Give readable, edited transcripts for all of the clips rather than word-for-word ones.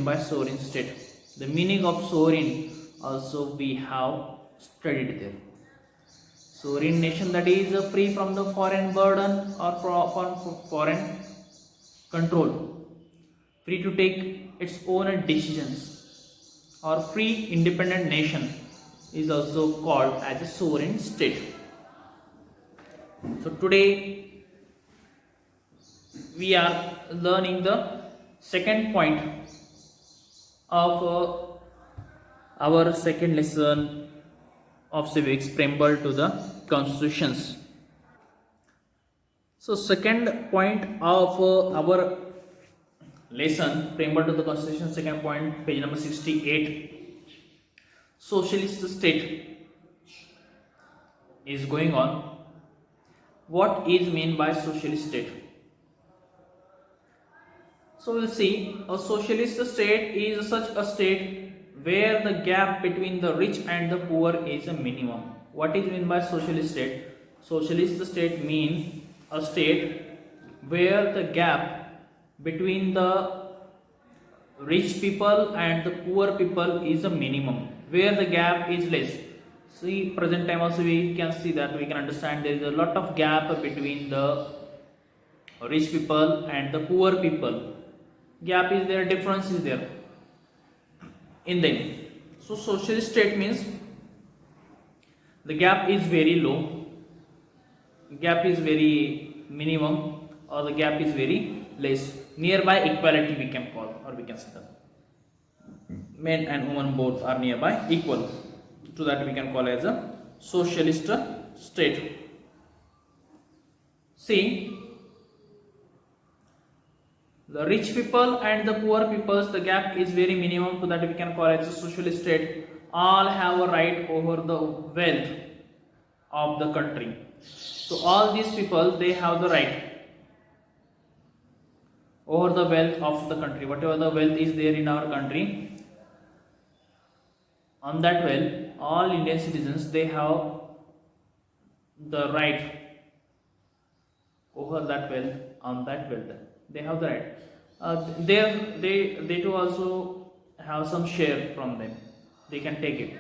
mean by sovereign state? The meaning of sovereign also we have studied there. Sovereign nation, that is free from the foreign burden or from foreign control, free to take its own decisions, or free independent nation is also called as a sovereign state. So today we are learning the second point of our second lesson of civics, preamble to the constitutions. So second point of our lesson, preamble to the constitution, second point, page number 68, socialist state is going on. What is mean by socialist state? So we'll see, a socialist state is such a state where the gap between the rich and the poor is a minimum. What is mean by socialist state? Socialist state means a state where the gap between the rich people and the poor people is a minimum, where the gap is less. See, present time also we can see that, we can understand there is a lot of gap between the rich people and the poor people. Gap is there, difference is there in them. So socialist state means the gap is very low, gap is very minimum, or the gap is very less. Nearby equality we can call, or we can say that men and women both are nearby equal. To that we can call as a socialist state. See, the rich people and the poor peoples, the gap is very minimum, to that we can call as a socialist state. All have a right over the wealth of the country. So all these people, they have the right over the wealth of the country. Whatever the wealth is there in our country, on that wealth, all Indian citizens, they have the right over that wealth, on that wealth. They have the right. They too also have some share from them. They can take it.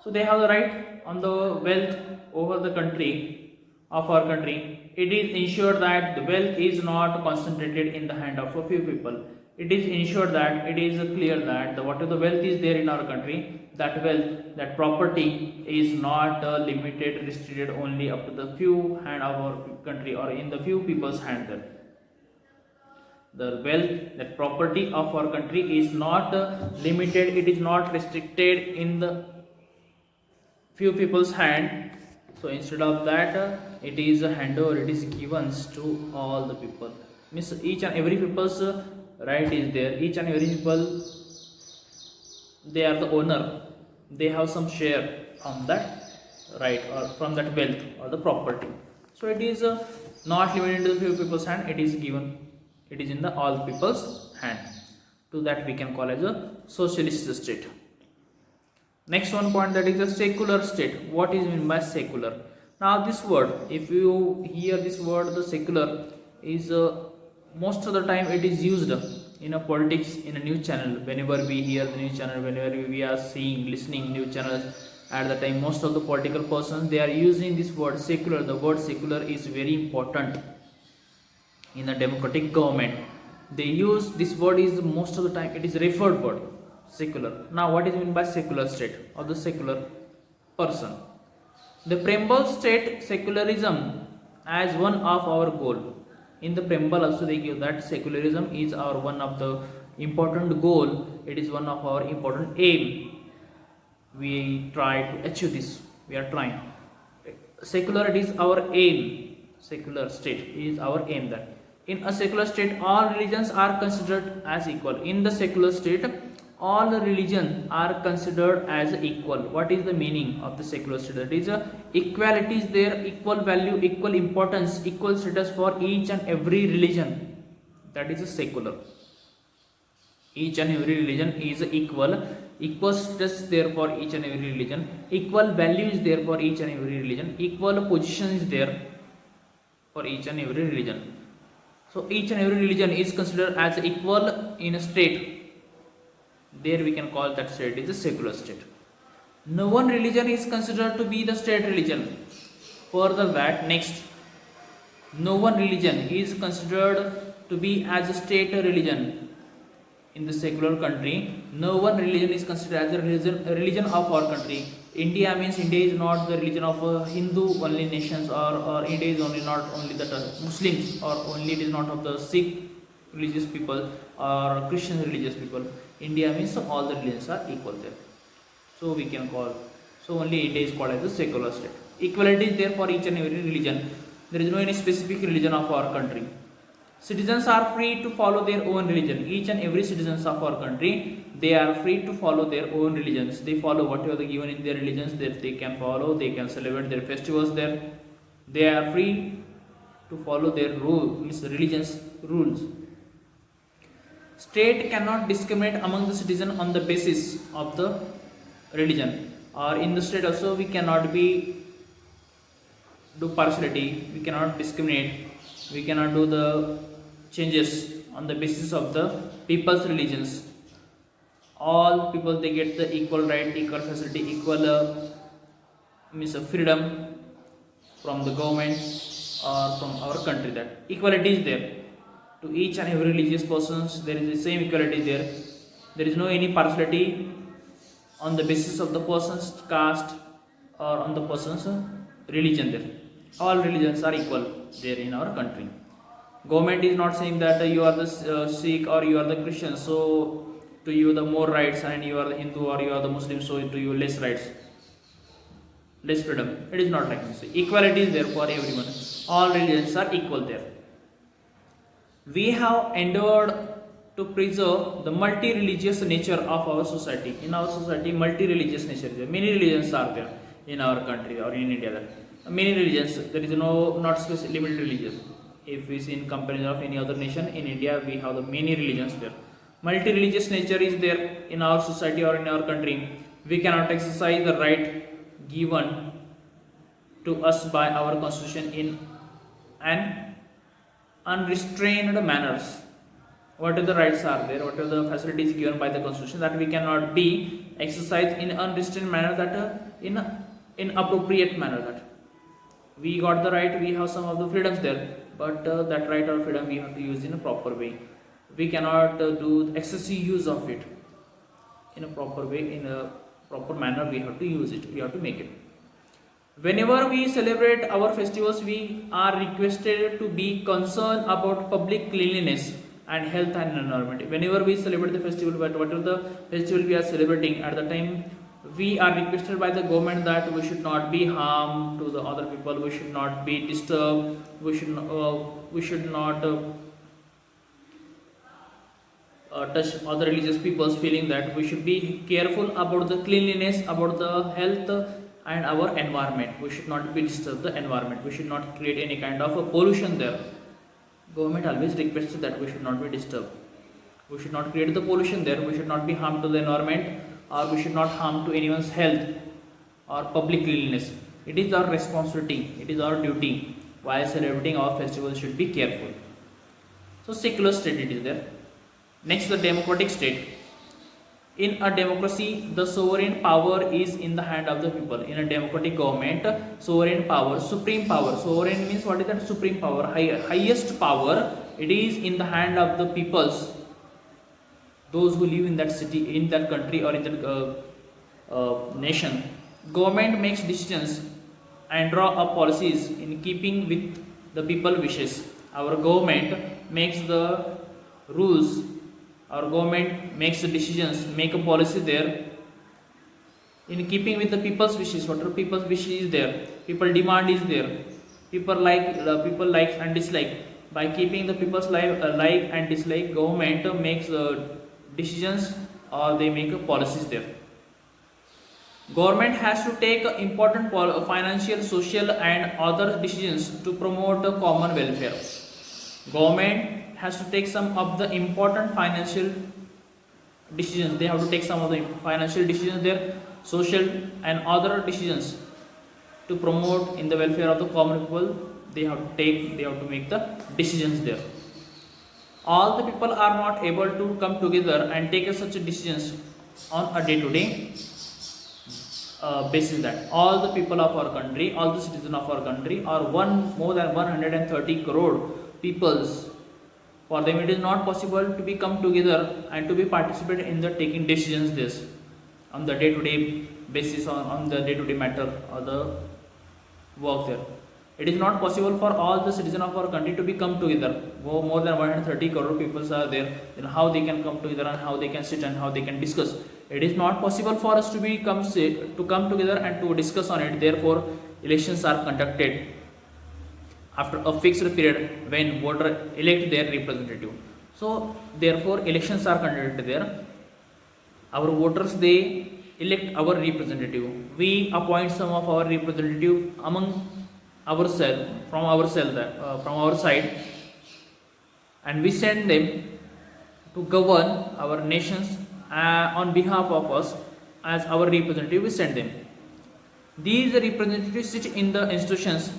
So they have the right on the wealth over the country, of our country. It is ensured that the wealth is not concentrated in the hand of a few people. It is ensured that it is clear that whatever the wealth is there in our country, that wealth, that property is not limited, restricted only up to the few hand of our country, or in the few people's hand there. The wealth, that property of our country is not limited, it is not restricted in the few people's hand. So instead of that, it is a handover, it is given to all the people. Means each and every people's right is there. Each and every people, they are the owner. They have some share on that right, or from that wealth or the property. So it is not limited to the few people's hand. It is given. It is in the all people's hand. To that we can call as a socialist state. Next one point, that is a secular state. What is meant by secular? Now this word, if you hear this word, the secular is most of the time it is used in a politics, in a news channel. Whenever we hear the news channel, whenever we are seeing, listening news channels, at the time most of the political persons, they are using this word secular. The word secular is very important in a democratic government. They use this word, is most of the time it is referred word, secular. Now what is meant by secular state or the secular person? The preamble state secularism as one of our goal. In the preamble also they give that secularism is our one of the important goal. It is one of our important aim. We try to achieve this. We are trying. Secular, it is our aim. Secular state is our aim. That in a secular state, all religions are considered as equal. In the secular state, all religions are considered as equal. What is the meaning of the secular state? That is equality is there, equal value, equal importance, equal status for each and every religion. That is a secular. Each and every religion is equal. Equal status there for each and every religion. Equal value is there for each and every religion. Equal position is there for each and every religion. So each and every religion is considered as equal in a state. There we can call that state is a secular state. No one religion is considered to be the state religion. Further that, next, no one religion is considered to be as a state religion in the secular country. No one religion is considered as a religion of our country. India means India is not the religion of Hindu only nations, or India is only not only the Muslims, or only it is not of the Sikh religious people or Christian religious people. India means all the religions are equal there. So we can call, so only India is called as a secular state. Equality is there for each and every religion. There is no any specific religion of our country. Citizens are free to follow their own religion. Each and every citizens of our country, they are free to follow their own religions. They follow whatever they given in their religions that they can follow. They can celebrate their festivals there. They are free to follow their religions rules. State cannot discriminate among the citizens on the basis of the religion. Or in the state also we cannot do partiality. We cannot discriminate. We cannot do the changes on the basis of the people's religions. All people, they get the equal right, equal facility, equal freedom from the government or from our country. That equality is there to each and every religious persons. There is the same equality there. There is no any partiality on the basis of the person's caste or on the person's religion there. All religions are equal there in our country. Government is not saying that you are the Sikh or you are the Christian, so to you the more rights, and you are the Hindu or you are the Muslim, so to you less rights, less freedom. It is not like this. Equality is there for everyone. All religions are equal there. We have endeavored to preserve the multi-religious nature of our society. In our society, multi-religious nature is there. Many religions are there in our country or in India. Many religions. There is no not specific limited religion. If we see in comparison of any other nation, in India we have the many religions there. Multi-religious nature is there in our society or in our country. We cannot exercise the right given to us by our constitution in an unrestrained manners. Whatever the rights are there, whatever the facilities given by the constitution, that we cannot be exercised in unrestrained manner, that in inappropriate manner. That we got the right, we have some of the freedoms there, but that right or freedom we have to use in a proper way. We cannot do excessive use of it in a proper way, in a proper manner. We have to use it, we have to make it. Whenever we celebrate our festivals, we are requested to be concerned about public cleanliness and health and environment. Whenever we celebrate the festival, but whatever the festival we are celebrating, at the time we are requested by the government that we should not be harm to the other people, we should not be disturbed, we should not touch other religious people's feeling, that we should be careful about the cleanliness, about the health and our environment. We should not be disturb the environment, we should not create any kind of a pollution there. Government always requested that we should not be disturbed, we should not create the pollution there, we should not be harm to the environment, or we should not harm to anyone's health or public cleanliness. It is our responsibility, it is our duty. While celebrating our festival, should be careful. So secular state it is there. Next, the democratic state. In a democracy, the sovereign power is in the hand of the people. In a democratic government, sovereign power, supreme power. Sovereign means what is that? Supreme power, highest power. It is in the hand of the peoples. Those who live in that city, in that country, or in that nation. Government makes decisions and draw up policies in keeping with the people wishes. Our government makes the rules. Our government makes the decisions, make a policy there in keeping with the people's wishes. Whatever people's wish is there, people demand is there, people like and dislike. By keeping the people's like and dislike, government makes decisions or they make policies there. Government has to take important financial, social and other decisions to promote common welfare. Government has to take some of the important financial decisions. They have to take some of the financial decisions there, social and other decisions to promote in the welfare of the common people. They have to make the decisions there. all the people are not able to come together and take such decisions on a day-to-day basis. That all the people of our country, all the citizens of our country are more than 130 crore peoples. For them it is not possible to be come together and to be participate in the taking decisions this on the day-to-day basis, on the day-to-day matter or the work there. It is not possible for all the citizens of our country to be come together. More than 130 crore people are there. Then how they can come together and how they can sit and how they can discuss? It is not possible for us to come together and to discuss on it. Therefore, elections are conducted after a fixed period when voter elect their representative. So therefore, elections are conducted there. Our voters, they elect our representative. We appoint some of our representative among ourselves, from our side, and we send them to govern our nations on behalf of us. As our representative, we send them. These representatives sit in the institutions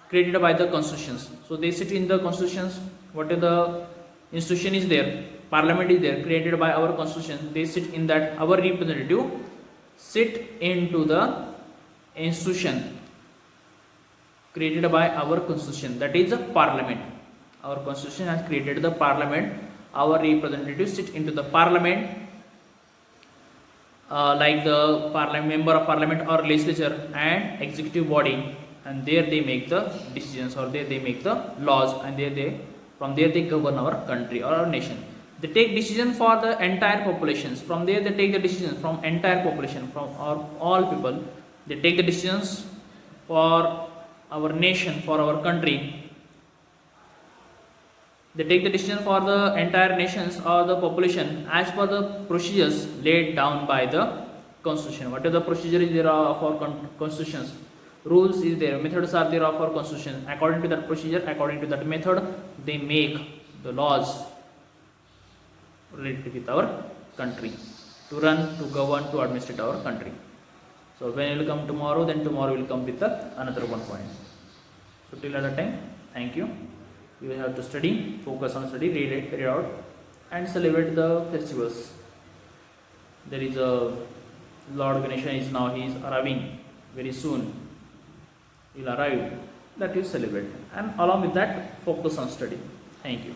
created by the constitutions. So they sit in the constitutions. Whatever the institution is there, parliament is there, created by our constitution, they sit in that. Our representative sit into the institution created by our constitution, that is the parliament. Our constitution has created the parliament. Our representatives sit into the parliament, like the member of parliament or legislature and executive body, and there they make the decisions, or there they make the laws, and from there they govern our country or our nation. They take decision for the entire populations. From there they take the decisions from entire population, from all people. They take the decisions for our nation, for our country. They take the decision for the entire nations or the population as per the procedures laid down by the constitution. Whatever the procedure is there of our constitutions, rules is there, methods are there of our constitution. According to that procedure, according to that method, they make the laws related with our country, to run, to govern, to administrate our country. So when you will come tomorrow, then tomorrow will come with another one point. So till that time, thank you. You will have to study, focus on study, read it, read out, and celebrate the festivals. There is a Lord Ganesha he is arriving very soon. He will arrive. That you celebrate, and along with that, focus on study. Thank you.